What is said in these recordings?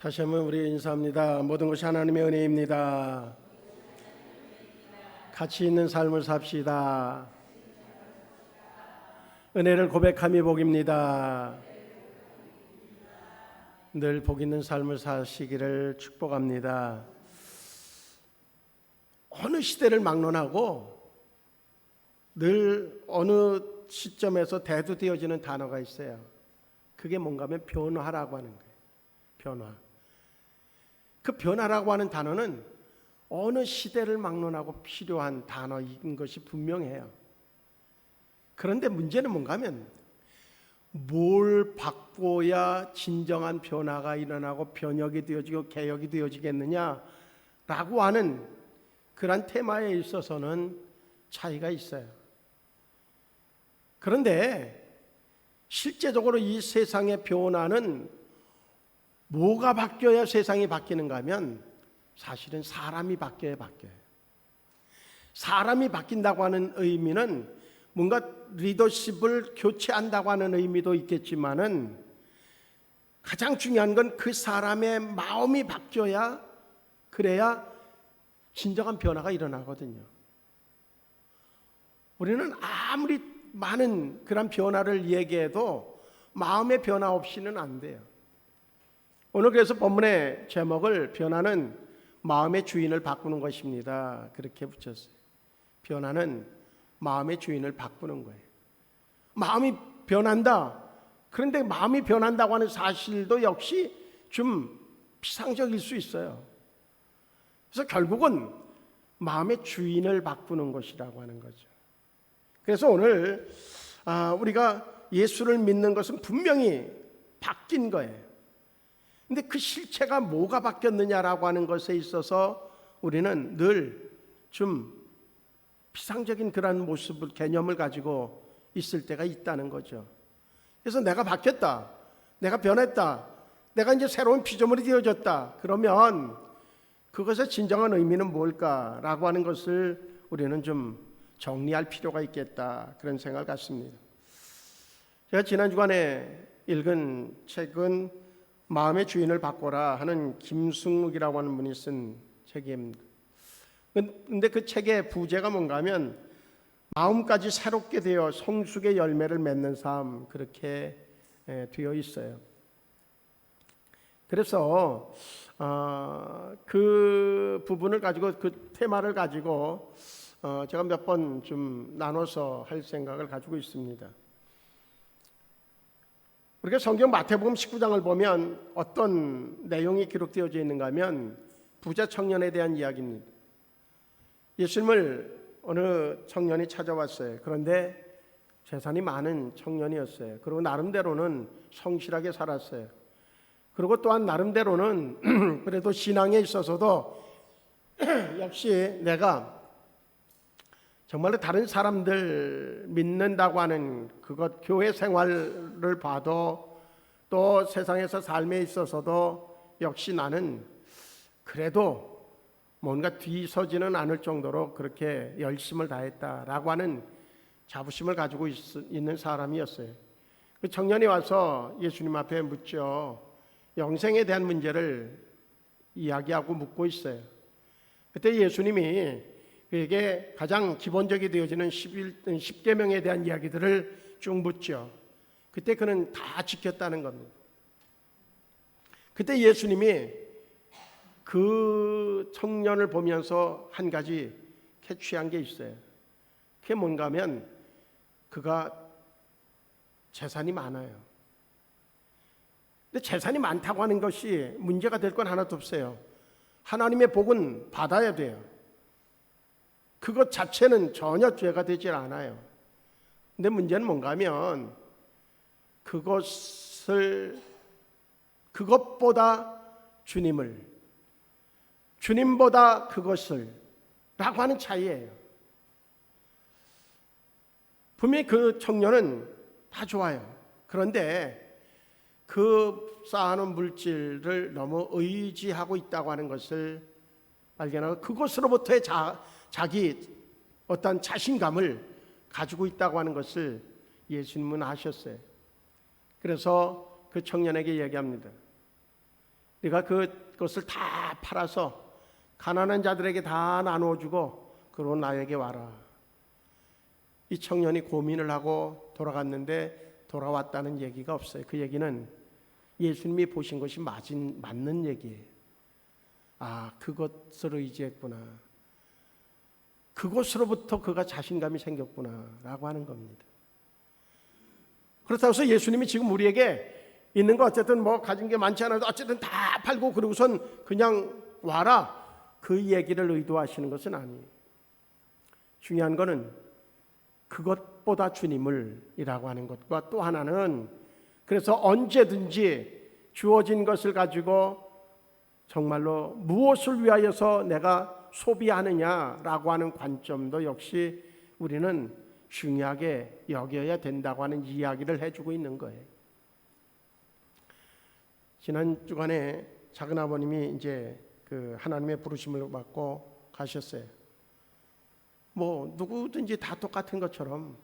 다시 한번 우리 인사합니다. 모든 것이 하나님의 은혜입니다. 가치 있는 삶을 삽시다. 은혜를 고백함이 복입니다. 늘 복 있는 삶을 사시기를 축복합니다. 어느 시대를 막론하고 늘 어느 시점에서 대두되어지는 단어가 있어요. 그게 뭔가 하면 변화라고 하는 거예요. 변화. 그 변화라고 하는 단어는 어느 시대를 막론하고 필요한 단어인 것이 분명해요. 그런데 문제는 뭔가 하면 뭘 바꿔야 진정한 변화가 일어나고 변혁이 되어지고 개혁이 되어지겠느냐라고 하는 그런 테마에 있어서는 차이가 있어요. 그런데 실제적으로 이 세상의 변화는 뭐가 바뀌어야 세상이 바뀌는가 하면 사실은 사람이 바뀌어야 바뀌어요. 사람이 바뀐다고 하는 의미는 뭔가 리더십을 교체한다고 하는 의미도 있겠지만은 가장 중요한 건 그 사람의 마음이 바뀌어야 그래야 진정한 변화가 일어나거든요. 우리는 아무리 많은 그런 변화를 얘기해도 마음의 변화 없이는 안 돼요. 오늘 그래서 본문의 제목을 변화는 마음의 주인을 바꾸는 것입니다. 그렇게 붙였어요. 변화는 마음의 주인을 바꾸는 거예요. 마음이 변한다. 그런데 마음이 변한다고 하는 사실도 역시 좀 피상적일 수 있어요. 그래서 결국은 마음의 주인을 바꾸는 것이라고 하는 거죠. 그래서 오늘 우리가 예수를 믿는 것은 분명히 바뀐 거예요. 근데 그 실체가 뭐가 바뀌었느냐라고 하는 것에 있어서 우리는 늘 좀 피상적인 그런 모습을 개념을 가지고 있을 때가 있다는 거죠. 그래서 내가 바뀌었다, 내가 변했다, 내가 이제 새로운 피조물이 되어졌다. 그러면 그것의 진정한 의미는 뭘까라고 하는 것을 우리는 좀 정리할 필요가 있겠다, 그런 생각을 갖습니다. 제가 지난 주간에 읽은 책은 마음의 주인을 바꿔라 하는 김승묵이라고 하는 분이 쓴 책입니다. 근데 그 책의 부제가 뭔가 하면 마음까지 새롭게 되어 성숙의 열매를 맺는 삶, 그렇게 되어 있어요. 그래서 그 부분을 가지고, 그 테마를 가지고 제가 몇 번 좀 나눠서 할 생각을 가지고 있습니다. 우리가 성경 마태복음 19장을 보면 어떤 내용이 기록되어져 있는가 하면 부자 청년에 대한 이야기입니다. 예수님을 어느 청년이 찾아왔어요. 그런데 재산이 많은 청년이었어요. 그리고 나름대로는 성실하게 살았어요. 그리고 또한 나름대로는 그래도 신앙에 있어서도 역시 내가 정말로 다른 사람들 믿는다고 하는 그것, 교회 생활을 봐도 또 세상에서 삶에 있어서도 역시 나는 그래도 뭔가 뒤서지는 않을 정도로 그렇게 열심을 다했다라고 하는 자부심을 가지고 있는 사람이었어요. 그 청년이 와서 예수님 앞에 묻죠. 영생에 대한 문제를 이야기하고 묻고 있어요. 그때 예수님이 그에게 가장 기본적이 되어지는 10계명에 대한 이야기들을 쭉 묻죠. 그때 그는 다 지켰다는 겁니다. 그때 예수님이 그 청년을 보면서 한 가지 캐치한 게 있어요. 그게 뭔가 하면 그가 재산이 많아요. 근데 재산이 많다고 하는 것이 문제가 될 건 하나도 없어요. 하나님의 복은 받아야 돼요. 그것 자체는 전혀 죄가 되질 않아요. 근데 문제는 뭔가 하면 그것보다 주님보다 그것을 라고 하는 차이예요. 분명히 그 청년은 다 좋아요. 그런데 그 쌓아놓은 물질을 너무 의지하고 있다고 하는 것을 발견하고 그것으로부터의 자기 어떤 자신감을 가지고 있다고 하는 것을 예수님은 아셨어요. 그래서 그 청년에게 얘기합니다. 네가 그것을 다 팔아서 가난한 자들에게 다 나누어주고 그러고 나에게 와라. 이 청년이 고민을 하고 돌아갔는데 돌아왔다는 얘기가 없어요. 그 얘기는 예수님이 보신 것이 맞는 얘기예요. 아, 그것을 의지했구나. 그것으로부터 그가 자신감이 생겼구나 라고 하는 겁니다. 그렇다고 해서 예수님이 지금 우리에게 있는 거 어쨌든 뭐 가진 게 많지 않아도 어쨌든 다 팔고 그러고선 그냥 와라, 그 얘기를 의도하시는 것은 아니에요. 중요한 거는 그것보다 주님을 이라고 하는 것과 또 하나는 그래서 언제든지 주어진 것을 가지고 정말로 무엇을 위하여서 내가 소비하느냐라고 하는 관점도 역시 우리는 중요하게 여겨야 된다고 하는 이야기를 해주고 있는 거예요. 지난 주간에 작은 아버님이 이제 그 하나님의 부르심을 받고 가셨어요. 뭐 누구든지 다 똑같은 것처럼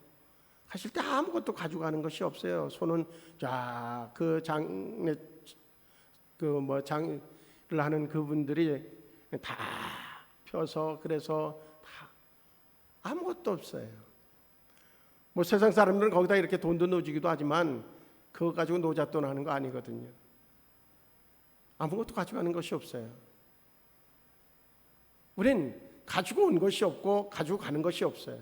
가실 때 아무것도 가져가는 것이 없어요. 손은 자 그 장에 장을 하는 그분들이 다 펴서 그래서 다 아무것도 없어요. 뭐 세상 사람들은 거기다 이렇게 돈도 넣어주기도 하지만 그거 가지고 노잣돈 하는 거 아니거든요. 아무것도 가져가는 것이 없어요. 우린 가지고 온 것이 없고 가지고 가는 것이 없어요.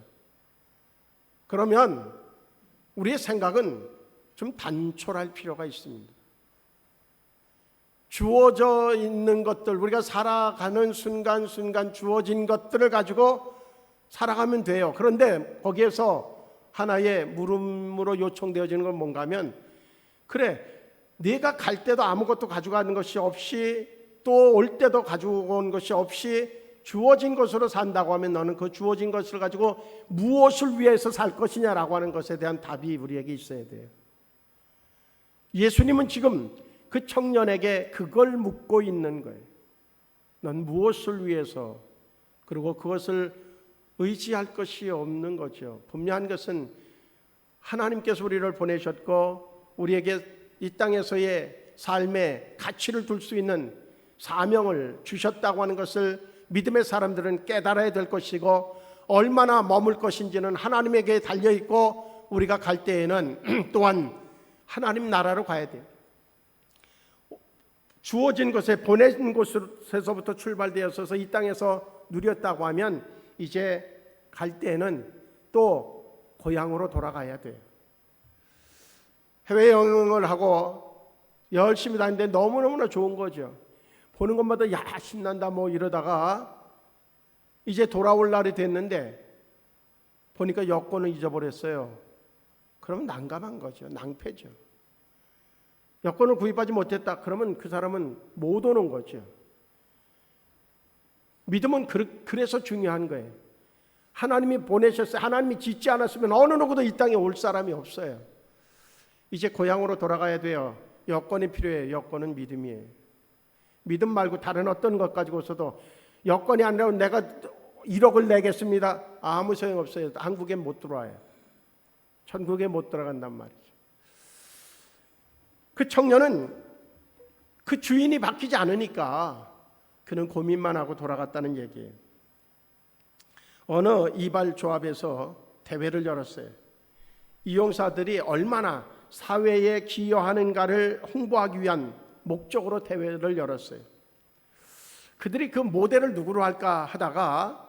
그러면 우리의 생각은 좀 단촐할 필요가 있습니다. 주어져 있는 것들, 우리가 살아가는 순간순간 주어진 것들을 가지고 살아가면 돼요. 그런데 거기에서 하나의 물음으로 요청되어지는 건 뭔가 하면, 그래, 네가 갈 때도 아무것도 가져가는 것이 없이 또 올 때도 가지고 온 것이 없이 주어진 것으로 산다고 하면 너는 그 주어진 것을 가지고 무엇을 위해서 살 것이냐라고 하는 것에 대한 답이 우리에게 있어야 돼요. 예수님은 지금 그 청년에게 그걸 묻고 있는 거예요. 넌 무엇을 위해서, 그리고 그것을 의지할 것이 없는 거죠. 분명한 것은 하나님께서 우리를 보내셨고 우리에게 이 땅에서의 삶의 가치를 둘 수 있는 사명을 주셨다고 하는 것을 믿음의 사람들은 깨달아야 될 것이고, 얼마나 머물 것인지는 하나님에게 달려있고, 우리가 갈 때에는 또한 하나님 나라로 가야 돼요. 주어진 곳에 보낸 곳에서부터 출발되어서 이 땅에서 누렸다고 하면 이제 갈 때에는 또 고향으로 돌아가야 돼요. 해외여행을 하고 열심히 다니는데 너무너무나 좋은 거죠. 보는 것마다 야 신난다 뭐 이러다가 이제 돌아올 날이 됐는데 보니까 여권을 잊어버렸어요. 그러면 난감한 거죠. 낭패죠. 여권을 구입하지 못했다. 그러면 그 사람은 못 오는 거죠. 믿음은 그래서 중요한 거예요. 하나님이 보내셨어요. 하나님이 짓지 않았으면 어느 누구도 이 땅에 올 사람이 없어요. 이제 고향으로 돌아가야 돼요. 여권이 필요해요. 여권은 믿음이에요. 믿음 말고 다른 어떤 것 가지고서도 여건이 아니라 내가 1억을 내겠습니다. 아무 소용없어요. 한국에 못 들어와요. 천국에 못 들어간단 말이죠. 그 청년은 그 주인이 바뀌지 않으니까 그는 고민만 하고 돌아갔다는 얘기예요. 어느 이발 조합에서 대회를 열었어요. 이용사들이 얼마나 사회에 기여하는가를 홍보하기 위한 목적으로 대회를 열었어요. 그들이 그 모델을 누구로 할까 하다가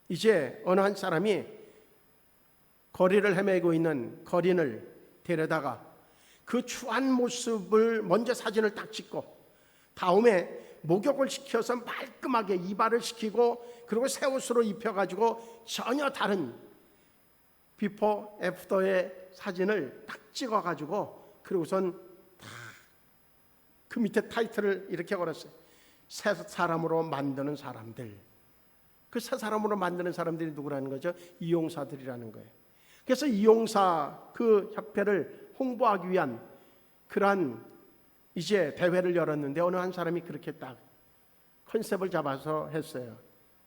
이제 어느 한 사람이 거리를 헤매고 있는 거린을 데려다가 그 추한 모습을 먼저 사진을 딱 찍고 다음에 목욕을 시켜서 말끔하게 이발을 시키고 그리고 새 옷으로 입혀가지고 전혀 다른 비포 애프터의 사진을 딱 찍어가지고 그리고선 그 밑에 타이틀을 이렇게 걸었어요. 새 사람으로 만드는 사람들. 그 새 사람으로 만드는 사람들이 누구라는 거죠? 이용사들이라는 거예요. 그래서 이용사 그 협회를 홍보하기 위한 그러한 이제 대회를 열었는데 어느 한 사람이 그렇게 딱 컨셉을 잡아서 했어요.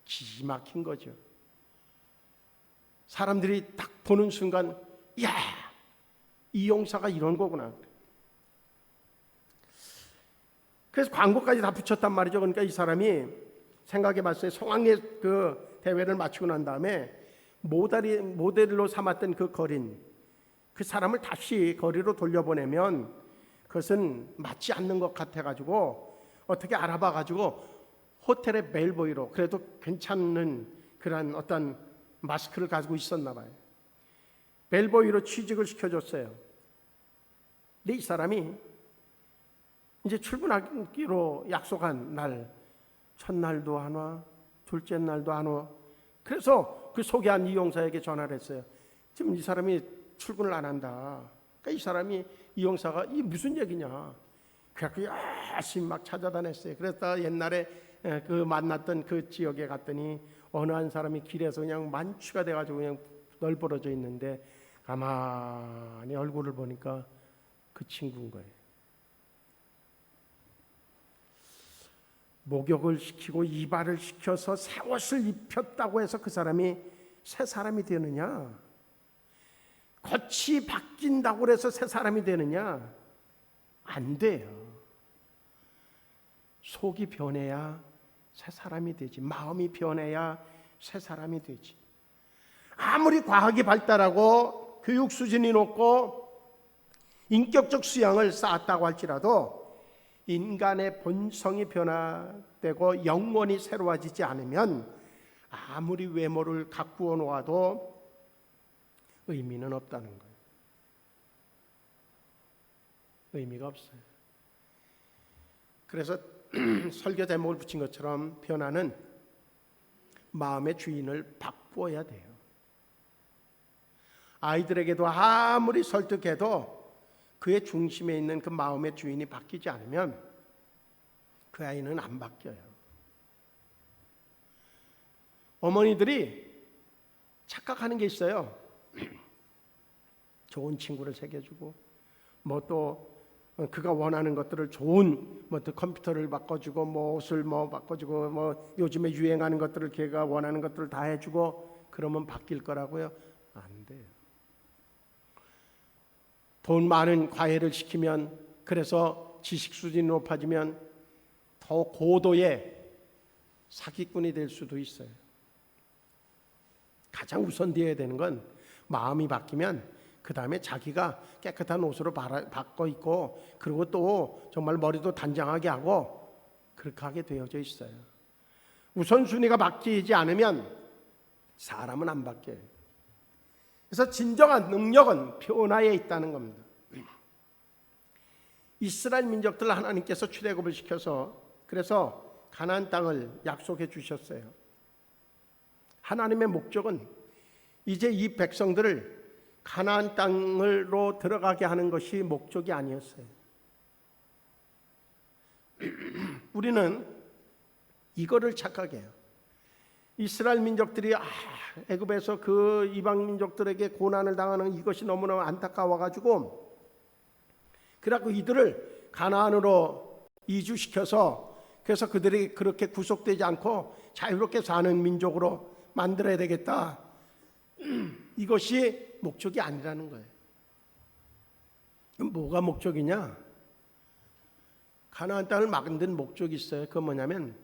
기가 막힌 거죠. 사람들이 딱 보는 순간 야, 이용사가 이런 거구나. 그래서 광고까지 다 붙였단 말이죠. 그러니까 이 사람이 생각해 봤어요. 성황리에 그 대회를 마치고 난 다음에 모델로 삼았던 그 거린, 그 사람을 다시 거리로 돌려보내면 그것은 맞지 않는 것 같아가지고 어떻게 알아봐가지고 호텔의 벨보이로 그래도 괜찮은 그런 어떤 마스크를 가지고 있었나 봐요. 벨보이로 취직을 시켜줬어요. 근데 이 사람이 이제 출근하기로 약속한 날, 첫날도 안 와, 둘째 날도 안 와. 그래서 그 소개한 이용사에게 전화를 했어요. 지금 이 사람이 출근을 안 한다. 그러니까 이 사람이 이용사가 이 무슨 얘기냐. 그래서 열심히 막 찾아다녔어요. 그래서 옛날에 그 만났던 그 지역에 갔더니 어느 한 사람이 길에서 그냥 만취가 돼가지고 그냥 널브러져 있는데 가만히 얼굴을 보니까 그 친구인 거예요. 목욕을 시키고 이발을 시켜서 새 옷을 입혔다고 해서 그 사람이 새 사람이 되느냐? 겉이 바뀐다고 해서 새 사람이 되느냐? 안 돼요. 속이 변해야 새 사람이 되지. 마음이 변해야 새 사람이 되지. 아무리 과학이 발달하고 교육 수준이 높고 인격적 수양을 쌓았다고 할지라도 인간의 본성이 변화되고 영혼이 새로워지지 않으면 아무리 외모를 가꾸어 놓아도 의미는 없다는 거예요. 의미가 없어요. 그래서 설교 제목을 붙인 것처럼 변화는 마음의 주인을 바꾸어야 돼요. 아이들에게도 아무리 설득해도 그의 중심에 있는 그 마음의 주인이 바뀌지 않으면 그 아이는 안 바뀌어요. 어머니들이 착각하는 게 있어요. 좋은 친구를 새겨주고 뭐 또 그가 원하는 것들을 좋은 뭐 또 컴퓨터를 바꿔주고 뭐 옷을 뭐 바꿔주고 뭐 요즘에 유행하는 것들을 걔가 원하는 것들을 다 해주고 그러면 바뀔 거라고요? 안 돼요. 돈 많은 과외를 시키면 그래서 지식 수준이 높아지면 더 고도의 사기꾼이 될 수도 있어요. 가장 우선되어야 되는 건 마음이 바뀌면 그 다음에 자기가 깨끗한 옷으로 바꿔 입고 그리고 또 정말 머리도 단장하게 하고 그렇게 하게 되어져 있어요. 우선순위가 바뀌지 않으면 사람은 안 바뀌어요. 그래서 진정한 능력은 변화에 있다는 겁니다. 이스라엘 민족들 하나님께서 출애굽을 시켜서 그래서 가나안 땅을 약속해 주셨어요. 하나님의 목적은 이제 이 백성들을 가나안 땅으로 들어가게 하는 것이 목적이 아니었어요. 우리는 이거를 착각해요. 이스라엘 민족들이 애굽에서 그 이방 민족들에게 고난을 당하는 이것이 너무나 안타까워가지고 그래갖고 이들을 가나안으로 이주시켜서 그래서 그들이 그렇게 구속되지 않고 자유롭게 사는 민족으로 만들어야 되겠다. 이것이 목적이 아니라는 거예요. 뭐가 목적이냐? 가나안 땅을 만든 목적이 있어요. 그건 뭐냐면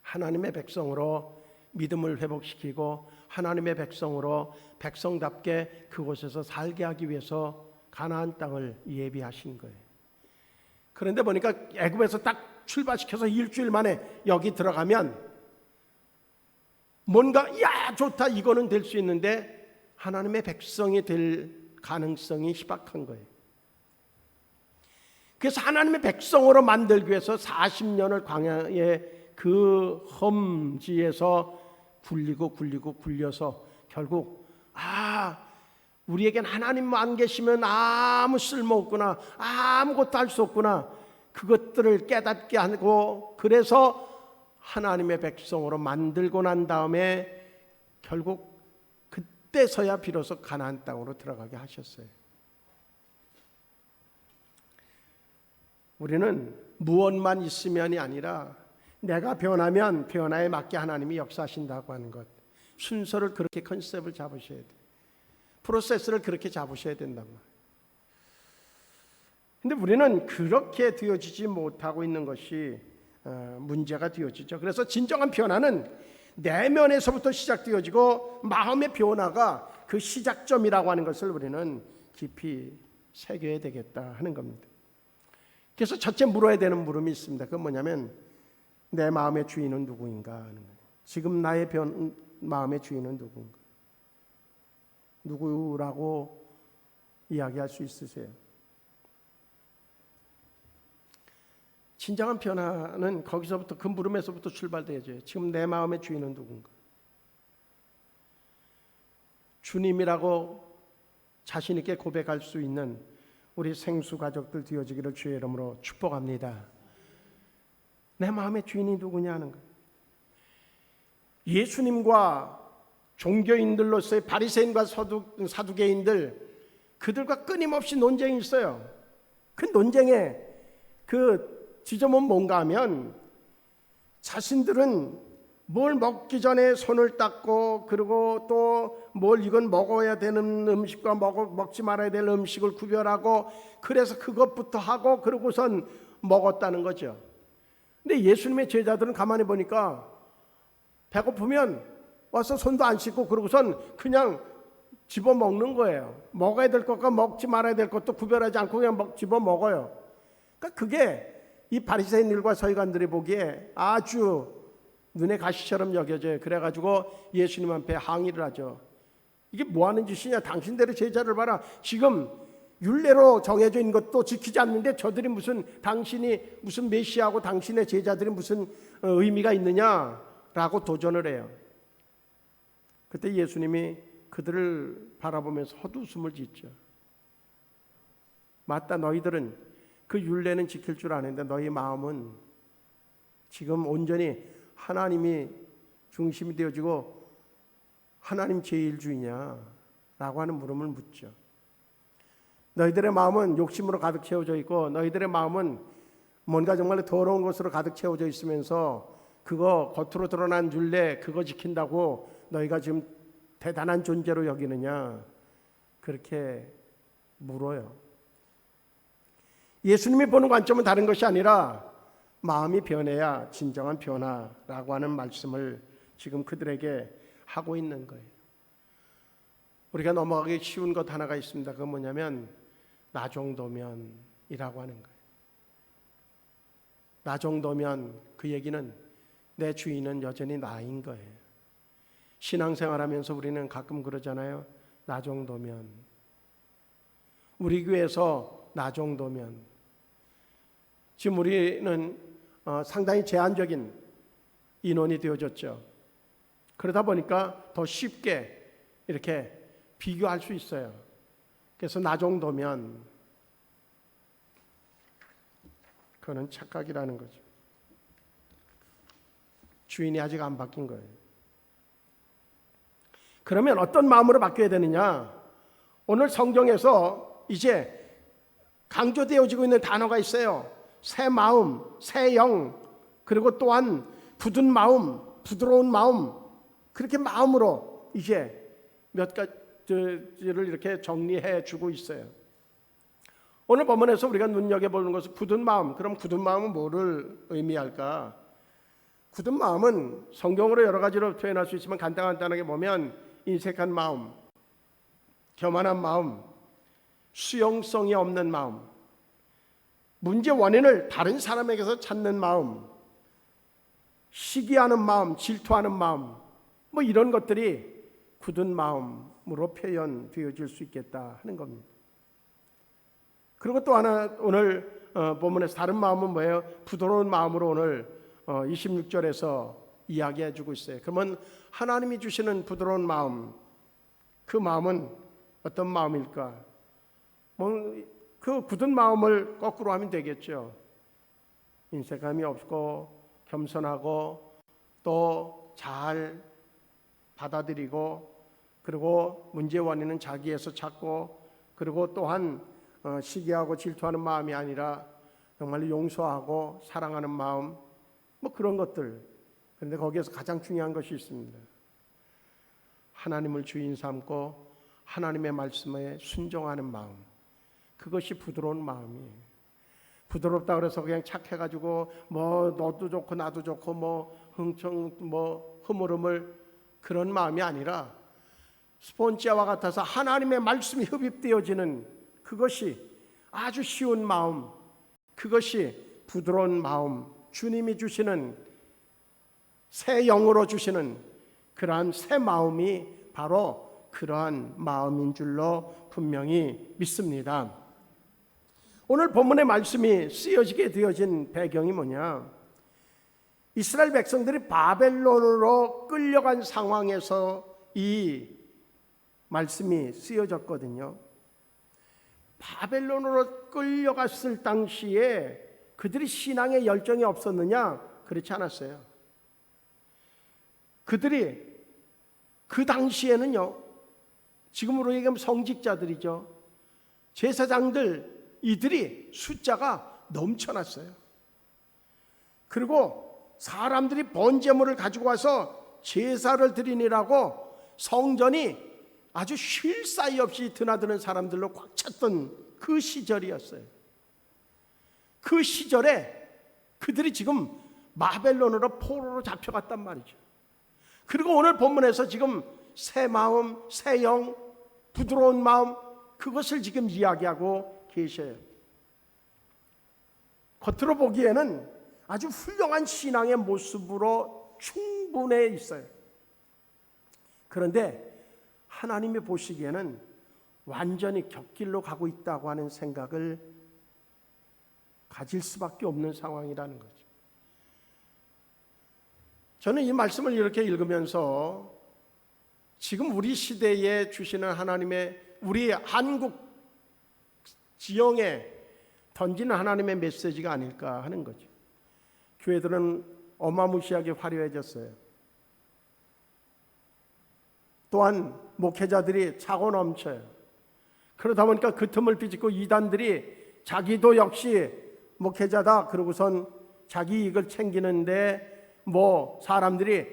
하나님의 백성으로 믿음을 회복시키고 하나님의 백성으로 백성답게 그곳에서 살게 하기 위해서 가나안 땅을 예비하신 거예요. 그런데 보니까 애굽에서 딱 출발시켜서 일주일 만에 여기 들어가면 뭔가 야 좋다 이거는 될 수 있는데 하나님의 백성이 될 가능성이 희박한 거예요. 그래서 하나님의 백성으로 만들기 위해서 40년을 광야의 그 험지에서 굴려서 결국 우리에겐 하나님만 안 계시면 아무 쓸모 없구나, 아무것도 할 수 없구나, 그것들을 깨닫게 하고 그래서 하나님의 백성으로 만들고 난 다음에 결국 그때서야 비로소 가나안 땅으로 들어가게 하셨어요. 우리는 무엇만 있으면이 아니라 내가 변하면 변화에 맞게 하나님이 역사하신다고 하는 것, 순서를 그렇게 컨셉을 잡으셔야 돼요. 프로세스를 그렇게 잡으셔야 된단 말이에요. 근데 우리는 그렇게 되어지지 못하고 있는 것이 문제가 되어지죠. 그래서 진정한 변화는 내면에서부터 시작되어지고 마음의 변화가 그 시작점이라고 하는 것을 우리는 깊이 새겨야 되겠다 하는 겁니다. 그래서 첫째 물어야 되는 물음이 있습니다. 그건 뭐냐면 내 마음의 주인은 누구인가 하는 거예요. 지금 나의 마음의 주인은 누구인가? 누구라고 이야기할 수 있으세요? 진정한 변화는 거기서부터, 그 물음에서부터 출발되어져요. 지금 내 마음의 주인은 누군가? 주님이라고 자신 있게 고백할 수 있는 우리 생수 가족들 되어지기를 주의 이름으로 축복합니다. 내 마음의 주인이 누구냐는 거예요. 예수님과 종교인들로서의 바리새인과 사두개인들, 그들과 끊임없이 논쟁이 있어요. 그 논쟁에 그 지점은 뭔가 하면 자신들은 뭘 먹기 전에 손을 닦고, 그리고 또 뭘 이건 먹어야 되는 음식과 먹지 말아야 될 음식을 구별하고, 그래서 그것부터 하고 그러고선 먹었다는 거죠. 근데 예수님의 제자들은 가만히 보니까 배고프면 와서 손도 안 씻고 그러고선 그냥 집어먹는 거예요. 먹어야 될 것과 먹지 말아야 될 것도 구별하지 않고 그냥 집어먹어요. 그러니까 그게 이 바리새인들과 서기관들이 보기에 아주 눈에 가시처럼 여겨져요. 그래가지고 예수님 앞에 항의를 하죠. 이게 뭐하는 짓이냐? 당신들의 제자를 봐라. 지금 율례로 정해져 있는 것도 지키지 않는데 저들이 당신이 무슨 메시아고 당신의 제자들이 무슨 의미가 있느냐라고 도전을 해요. 그때 예수님이 그들을 바라보면서 헛웃음을 짓죠. 맞다, 너희들은 그 율례는 지킬 줄 아는데 너희 마음은 지금 온전히 하나님이 중심이 되어지고 하나님 제일주의냐 라고 하는 물음을 묻죠. 너희들의 마음은 욕심으로 가득 채워져 있고 너희들의 마음은 뭔가 정말 더러운 것으로 가득 채워져 있으면서 그거 겉으로 드러난 율례 그거 지킨다고 너희가 지금 대단한 존재로 여기느냐, 그렇게 물어요. 예수님이 보는 관점은 다른 것이 아니라 마음이 변해야 진정한 변화라고 하는 말씀을 지금 그들에게 하고 있는 거예요. 우리가 넘어가기 쉬운 것 하나가 있습니다. 그건 뭐냐면 나 정도면이라고 하는 거예요. 나 정도면, 그 얘기는 내 주인은 여전히 나인 거예요. 신앙생활하면서 우리는 가끔 그러잖아요. 나 정도면, 우리 교회에서 나 정도면. 지금 우리는 상당히 제한적인 인원이 되어졌죠. 그러다 보니까 더 쉽게 이렇게 비교할 수 있어요. 그래서 나 정도면, 그거는 착각이라는 거죠. 주인이 아직 안 바뀐 거예요. 그러면 어떤 마음으로 바뀌어야 되느냐? 오늘 성경에서 이제 강조되어지고 있는 단어가 있어요. 새 마음, 새 영, 그리고 또한 굳은 마음, 부드러운 마음, 그렇게 마음으로 이제 몇 가지를 이렇게 정리해 주고 있어요. 오늘 본문에서 우리가 눈여겨보는 것은 굳은 마음. 그럼 굳은 마음은 뭐를 의미할까? 굳은 마음은 성경으로 여러 가지로 표현할 수 있지만 간단하게 보면 인색한 마음, 교만한 마음, 수용성이 없는 마음, 문제 원인을 다른 사람에게서 찾는 마음, 시기하는 마음, 질투하는 마음, 뭐 이런 것들이 굳은 마음으로 표현되어질 수 있겠다 하는 겁니다. 그리고 또 하나 오늘 본문에서 다른 마음은 뭐예요? 부드러운 마음으로 오늘 26절에서 이야기해 주고 있어요. 그러면 하나님이 주시는 부드러운 마음, 그 마음은 어떤 마음일까? 그 굳은 마음을 거꾸로 하면 되겠죠. 인색함이 없고 겸손하고 또 잘 받아들이고, 그리고 문제 원인은 자기에서 찾고, 그리고 또한 시기하고 질투하는 마음이 아니라 정말 용서하고 사랑하는 마음, 뭐 그런 것들. 그런데 거기에서 가장 중요한 것이 있습니다. 하나님을 주인 삼고 하나님의 말씀에 순종하는 마음, 그것이 부드러운 마음이에요. 부드럽다 그래서 그냥 착해가지고 뭐 너도 좋고 나도 좋고 뭐 흥청 뭐 흐물흐물 그런 마음이 아니라 스폰지와 같아서 하나님의 말씀이 흡입되어지는 그것이 아주 쉬운 마음, 그것이 부드러운 마음, 주님이 주시는 새 영으로 주시는 그러한 새 마음이 바로 그러한 마음인 줄로 분명히 믿습니다. 오늘 본문의 말씀이 쓰여지게 되어진 배경이 뭐냐? 이스라엘 백성들이 바벨론으로 끌려간 상황에서 이 말씀이 쓰여졌거든요. 바벨론으로 끌려갔을 당시에 그들이 신앙에 열정이 없었느냐? 그렇지 않았어요. 그들이 그 당시에는요, 지금으로 얘기하면 성직자들이죠. 제사장들 이들이 숫자가 넘쳐났어요. 그리고 사람들이 번제물을 가지고 와서 제사를 드리느라고 성전이 아주 쉴 사이 없이 드나드는 사람들로 꽉 찼던 그 시절이었어요. 그 시절에 그들이 지금 바벨론으로 포로로 잡혀갔단 말이죠. 그리고 오늘 본문에서 지금 새 마음, 새 영, 부드러운 마음, 그것을 지금 이야기하고 계셔요. 겉으로 보기에는 아주 훌륭한 신앙의 모습으로 충분해 있어요. 그런데 하나님이 보시기에는 완전히 곁길로 가고 있다고 하는 생각을 가질 수밖에 없는 상황이라는 거죠. 저는 이 말씀을 이렇게 읽으면서 지금 우리 시대에 주시는 하나님의, 우리 한국 지형에 던지는 하나님의 메시지가 아닐까 하는 거죠. 교회들은 어마무시하게 화려해졌어요. 또한 목회자들이 차고 넘쳐요. 그러다 보니까 그 틈을 비집고 이단들이 자기도 역시 목회자다 그러고선 자기 이익을 챙기는데 뭐 사람들이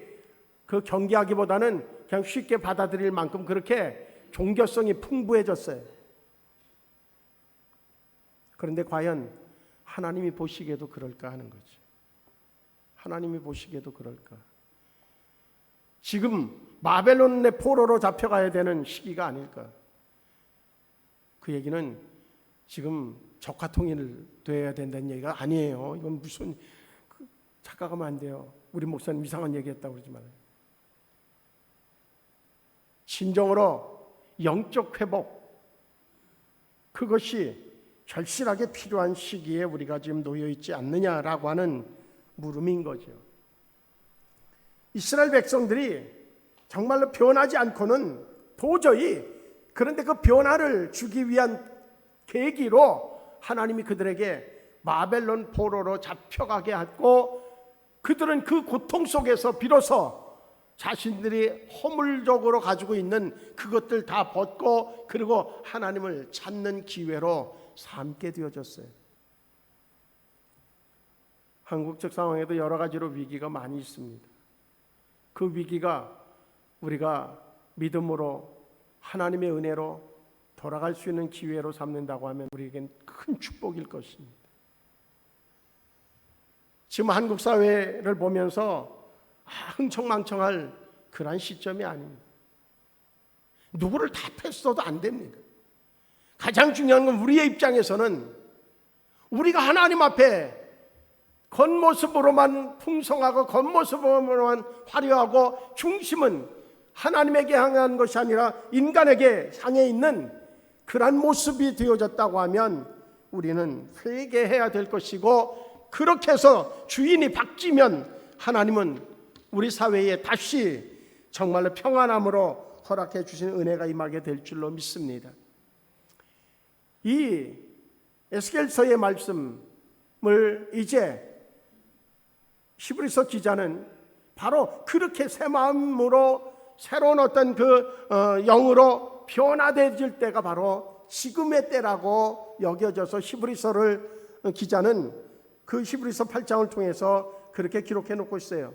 그 경계하기보다는 그냥 쉽게 받아들일 만큼 그렇게 종교성이 풍부해졌어요. 그런데 과연 하나님이 보시기에도 그럴까 하는 거죠. 하나님이 보시기에도 그럴까? 지금 바벨론의 포로로 잡혀가야 되는 시기가 아닐까? 그 얘기는 지금 적화통일 돼야 된다는 얘기가 아니에요. 이건 무슨 착각하면 안 돼요. 우리 목사님 이상한 얘기했다고 그러지 말아요. 진정으로 영적 회복, 그것이 절실하게 필요한 시기에 우리가 지금 놓여 있지 않느냐라고 하는 물음인 거죠. 이스라엘 백성들이 정말로 변하지 않고는 도저히, 그런데 그 변화를 주기 위한 계기로 하나님이 그들에게 바벨론 포로로 잡혀가게 하고 그들은 그 고통 속에서 비로소 자신들이 허물적으로 가지고 있는 그것들 다 벗고 그리고 하나님을 찾는 기회로 삼게 되어졌어요. 한국적 상황에도 여러 가지로 위기가 많이 있습니다. 그 위기가 우리가 믿음으로 하나님의 은혜로 돌아갈 수 있는 기회로 삼는다고 하면 우리에겐 큰 축복일 것입니다. 지금 한국 사회를 보면서 흥청망청할 그런 시점이 아닙니다. 누구를 탓했어도 안 됩니다. 가장 중요한 건 우리의 입장에서는 우리가 하나님 앞에 겉모습으로만 풍성하고 겉모습으로만 화려하고 중심은 하나님에게 향한 것이 아니라 인간에게 향해 있는 그러한 모습이 되어졌다고 하면 우리는 회개해야 될 것이고, 그렇게 해서 주인이 바뀌면 하나님은 우리 사회에 다시 정말로 평안함으로 허락해 주시는 은혜가 임하게 될 줄로 믿습니다. 이 에스겔서의 말씀을 이제 히브리서 기자는 바로 그렇게 새 마음으로 새로운 어떤 그 영으로 변화되질 때가 바로 지금의 때라고 여겨져서 히브리서를 기자는 그 히브리서 8장을 통해서 그렇게 기록해 놓고 있어요.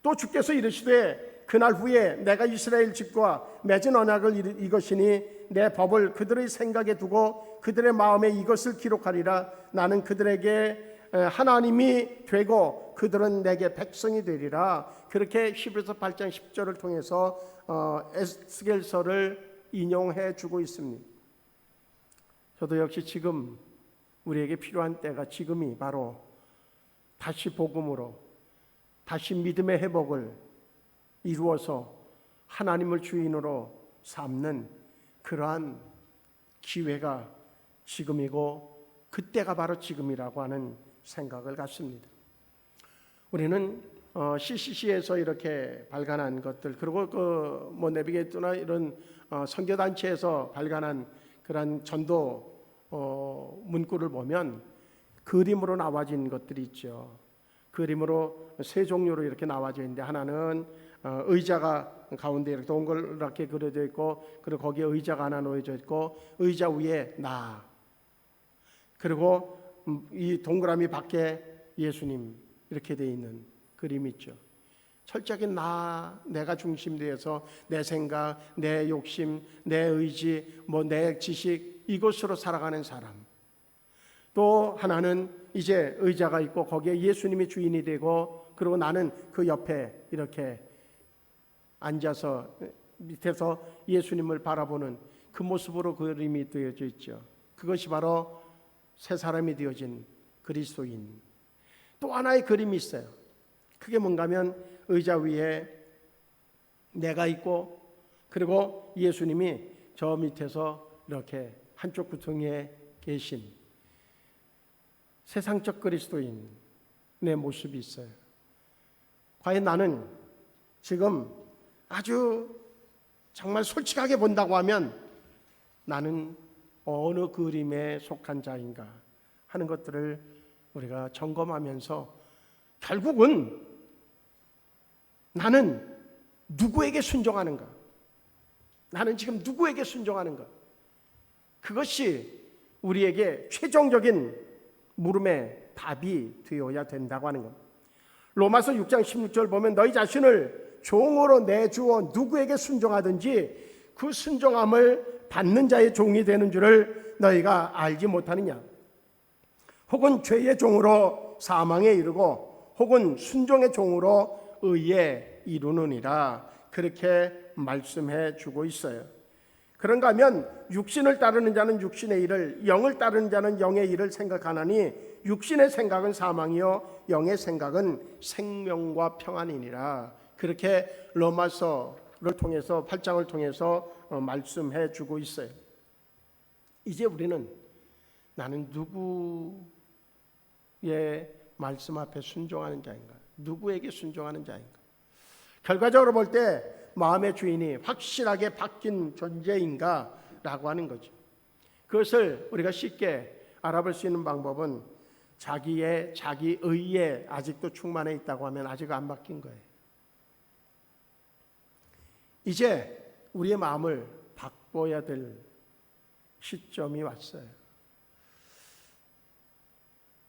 또 주께서 이르시되 그날 후에 내가 이스라엘 집과 맺은 언약을 이것이니 내 법을 그들의 생각에 두고 그들의 마음에 이것을 기록하리라. 나는 그들에게 하나님이 되고 그들은 내게 백성이 되리라. 그렇게 히브리서 8장 10절을 통해서 에스겔서를 인용해 주고 있습니다. 저도 역시 지금 우리에게 필요한 때가 지금이 바로 다시 복음으로 다시 믿음의 회복을 이루어서 하나님을 주인으로 삼는 그러한 기회가 지금이고 그때가 바로 지금이라고 하는 생각을 갖습니다. 우리는 CCC에서 이렇게 발간한 것들, 그리고 그 내비게이터나 이런 선교단체에서 발간한 그런 전도 문구를 보면 그림으로 나와진 것들이 있죠. 그림으로 세 종류로 이렇게 나와져 있는데, 하나는 의자가 가운데 이렇게 동그랗게 그려져 있고, 그리고 거기에 의자가 하나 놓여져 있고, 의자 위에 나, 그리고 이 동그라미 밖에 예수님 이렇게 돼 있는 그림이 있죠. 철저하게 내가 중심되어서 내 생각, 내 욕심, 내 의지, 내 지식, 이것으로 살아가는 사람. 또 하나는 이제 의자가 있고 거기에 예수님이 주인이 되고, 그리고 나는 그 옆에 이렇게 앉아서 밑에서 예수님을 바라보는 그 모습으로 그림이 되어져 있죠. 그것이 바로 새 사람이 되어진 그리스도인. 또 하나의 그림이 있어요. 그게 뭔가 하면 의자 위에 내가 있고, 그리고 예수님이 저 밑에서 이렇게 한쪽 구덩이에 계신 세상적 그리스도인의 모습이 있어요. 과연 나는 지금 아주 정말 솔직하게 본다고 하면 나는 어느 그림에 속한 자인가 하는 것들을 우리가 점검하면서 결국은 나는 누구에게 순종하는가? 나는 지금 누구에게 순종하는가? 그것이 우리에게 최종적인 물음의 답이 되어야 된다고 하는 겁니다. 로마서 6장 16절 보면 너희 자신을 종으로 내주어 누구에게 순종하든지 그 순종함을 받는 자의 종이 되는 줄을 너희가 알지 못하느냐? 혹은 죄의 종으로 사망에 이르고 혹은 순종의 종으로 의에 이르느니라. 그렇게 말씀해 주고 있어요. 그런가 하면 육신을 따르는 자는 육신의 일을, 영을 따르는 자는 영의 일을 생각하나니 육신의 생각은 사망이요 영의 생각은 생명과 평안이니라. 그렇게 로마서를 통해서 8장을 통해서 말씀해 주고 있어요. 이제 우리는 나는 누구의 말씀 앞에 순종하는 자인가? 누구에게 순종하는 자인가? 결과적으로 볼 때 마음의 주인이 확실하게 바뀐 존재인가? 라고 하는 거죠. 그것을 우리가 쉽게 알아볼 수 있는 방법은 자기 의에 아직도 충만해 있다고 하면 아직 안 바뀐 거예요. 이제 우리의 마음을 바꿔야 될 시점이 왔어요.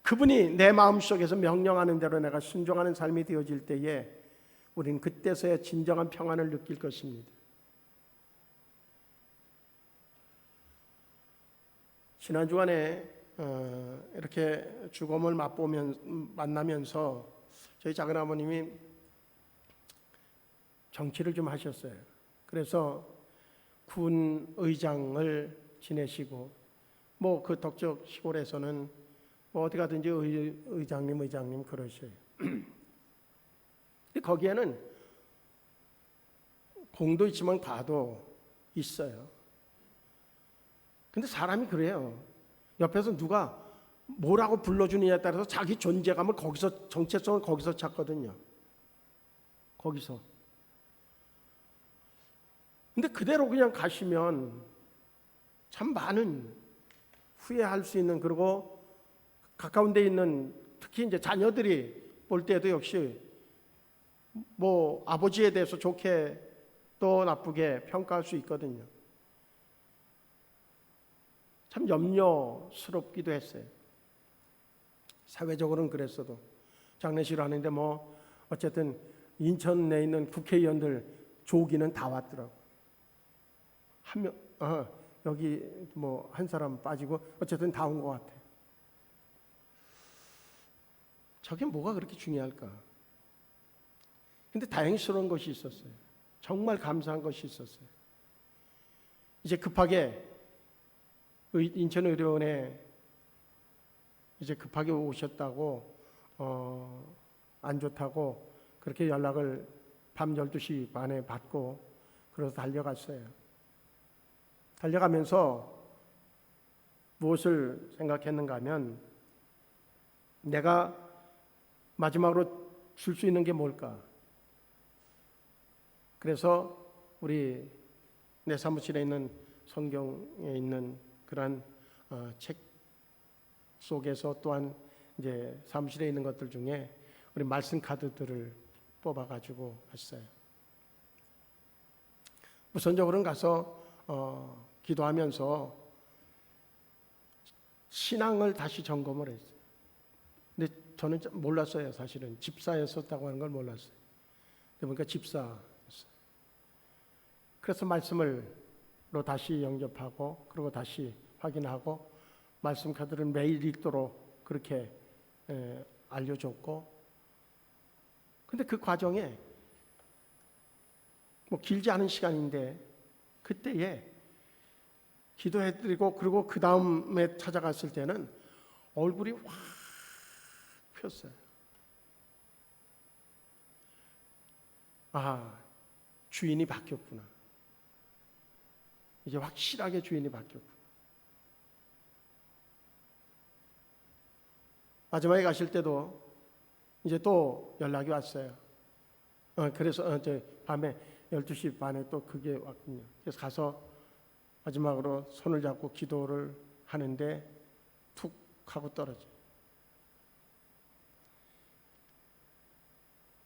그분이 내 마음속에서 명령하는 대로 내가 순종하는 삶이 되어질 때에 우리는 그때서야 진정한 평안을 느낄 것입니다. 지난 주간에 이렇게 죽음을 만나면서 저희 작은아버님이 정치를 좀 하셨어요. 그래서 군 의장을 지내시고 그 덕적 시골에서는 어디 가든지 의장님 그러셔요. 거기에는 공도 있지만 과도 있어요. 근데 사람이 그래요. 옆에서 누가 뭐라고 불러주느냐에 따라서 자기 존재감을 거기서, 정체성을 거기서 찾거든요. 거기서. 근데 그대로 그냥 가시면 참 많은 후회할 수 있는, 그리고 가까운 데 있는 특히 이제 자녀들이 볼 때도 역시 아버지에 대해서 좋게 또 나쁘게 평가할 수 있거든요. 참 염려스럽기도 했어요. 사회적으로는 그랬어도 장례식을 하는데 어쨌든 인천 내에 있는 국회의원들 조기는 다 왔더라고. 여기 뭐 한 사람 빠지고 어쨌든 다 온 것 같아. 저게 뭐가 그렇게 중요할까? 근데 다행스러운 것이 있었어요. 정말 감사한 것이 있었어요. 이제 급하게 인천의료원에 이제 급하게 오셨다고 안 좋다고 그렇게 연락을 밤 12시 반에 받고 그래서 달려갔어요. 달려가면서 무엇을 생각했는가 하면 내가 마지막으로 줄 수 있는 게 뭘까? 그래서 우리 내 사무실에 있는 성경에 있는 그러한 책 속에서 또한 이제 사무실에 있는 것들 중에 우리 말씀 카드들을 뽑아가지고 갔어요. 우선적으로는 가서 기도하면서 신앙을 다시 점검을 했어요. 근데 저는 몰랐어요. 사실은 집사였었다고 하는 걸 몰랐어요. 그러니까 집사였어요. 그래서 말씀으로 다시 영접하고 그리고 다시 확인하고 말씀 카드를 매일 읽도록 그렇게 알려줬고, 근데 그 과정에 뭐 길지 않은 시간인데 그때에 기도해드리고 그리고 그 다음에 찾아갔을 때는 얼굴이 확 폈어요. 아, 주인이 바뀌었구나. 이제 확실하게 주인이 바뀌었구나. 마지막에 가실 때도 이제 또 연락이 왔어요. 그래서 밤에 12시 반에 또 그게 왔군요. 그래서 가서 마지막으로 손을 잡고 기도를 하는데 툭 하고 떨어져요.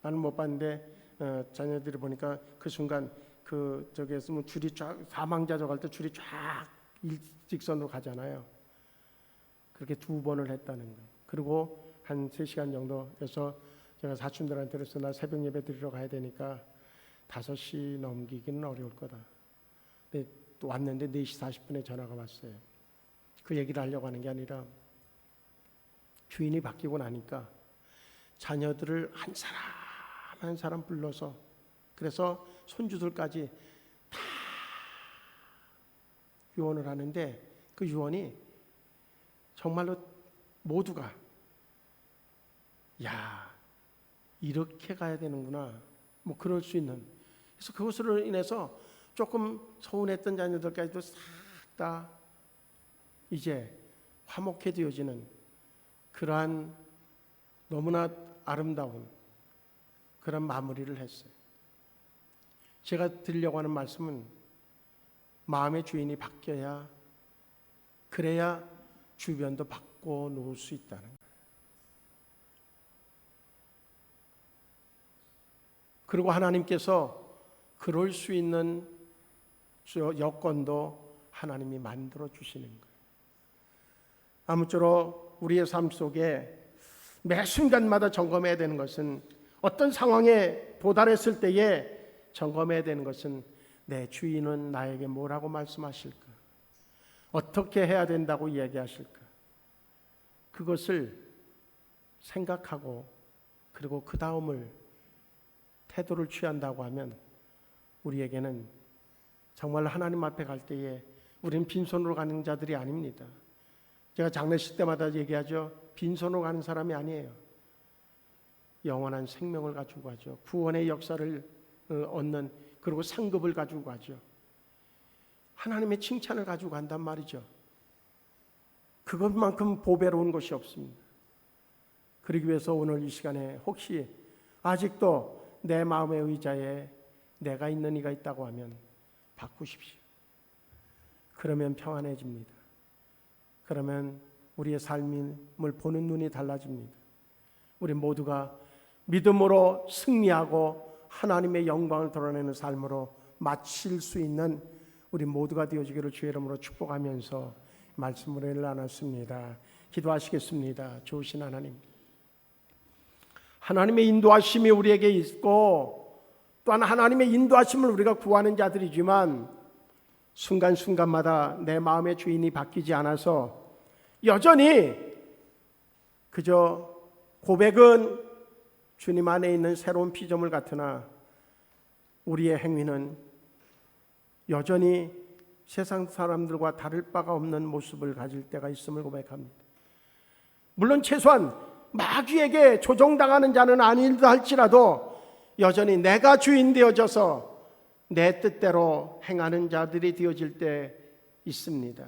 나는 못 봤는데 자녀들이 보니까 그 순간 그 저기에서 뭐 줄이 쫙 사망자 저갈 때 줄이 쫙 일직선으로 가잖아요. 그렇게 2번을 했다는 거예요. 그리고 한 3시간 정도 돼서 제가 사촌들한테 그래서 나 새벽 예배 드리러 가야 되니까 5시 넘기기는 어려울 거다. 근데 또 왔는데 4시 40분에 전화가 왔어요. 그 얘기를 하려고 하는 게 아니라 주인이 바뀌고 나니까 자녀들을 한 사람 한 사람 불러서 그래서 손주들까지 다 유언을 하는데 그 유언이 정말로 모두가 야 이렇게 가야 되는구나 뭐 그럴 수 있는, 그래서 그것으로 인해서 조금 서운했던 자녀들까지도 싹 다 이제 화목해지어지는 그러한 너무나 아름다운 그런 마무리를 했어요. 제가 드리려고 하는 말씀은 마음의 주인이 바뀌어야 그래야 주변도 바꿔 놓을 수 있다는 거예요. 그리고 하나님께서 그럴 수 있는 여건도 하나님이 만들어 주시는 거예요. 아무쪼록 우리의 삶 속에 매 순간마다 점검해야 되는 것은 어떤 상황에 도달했을 때에 점검해야 되는 것은 내 주인은 나에게 뭐라고 말씀하실까? 어떻게 해야 된다고 이야기하실까? 그것을 생각하고 그리고 그 다음을 태도를 취한다고 하면 우리에게는 정말 하나님 앞에 갈 때에 우리는 빈손으로 가는 자들이 아닙니다. 제가 장례식 때마다 얘기하죠. 빈손으로 가는 사람이 아니에요. 영원한 생명을 가지고 가죠. 구원의 역사를 얻는 그리고 상급을 가지고 가죠. 하나님의 칭찬을 가지고 간단 말이죠. 그것만큼 보배로운 것이 없습니다. 그러기 위해서 오늘 이 시간에 혹시 아직도 내 마음의 의자에 내가 있는 이가 있다고 하면 바꾸십시오. 그러면 평안해집니다. 그러면 우리의 삶을 보는 눈이 달라집니다. 우리 모두가 믿음으로 승리하고 하나님의 영광을 드러내는 삶으로 마칠 수 있는 우리 모두가 되어지기를 주의 이름으로 축복하면서 말씀을 나눴습니다. 기도하시겠습니다. 좋으신 하나님, 하나님의 인도하심이 우리에게 있고 또한 하나님의 인도하심을 우리가 구하는 자들이지만 순간순간마다 내 마음의 주인이 바뀌지 않아서 여전히 그저 고백은 주님 안에 있는 새로운 피조물 같으나 우리의 행위는 여전히 세상 사람들과 다를 바가 없는 모습을 가질 때가 있음을 고백합니다. 물론 최소한 마귀에게 조종당하는 자는 아니다 할지라도 여전히 내가 주인 되어져서 내 뜻대로 행하는 자들이 되어질 때 있습니다.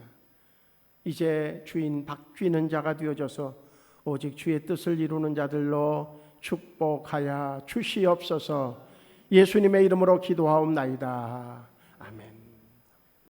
이제 주인 바뀌는 자가 되어져서 오직 주의 뜻을 이루는 자들로 축복하여 주시옵소서. 예수님의 이름으로 기도하옵나이다. 아멘.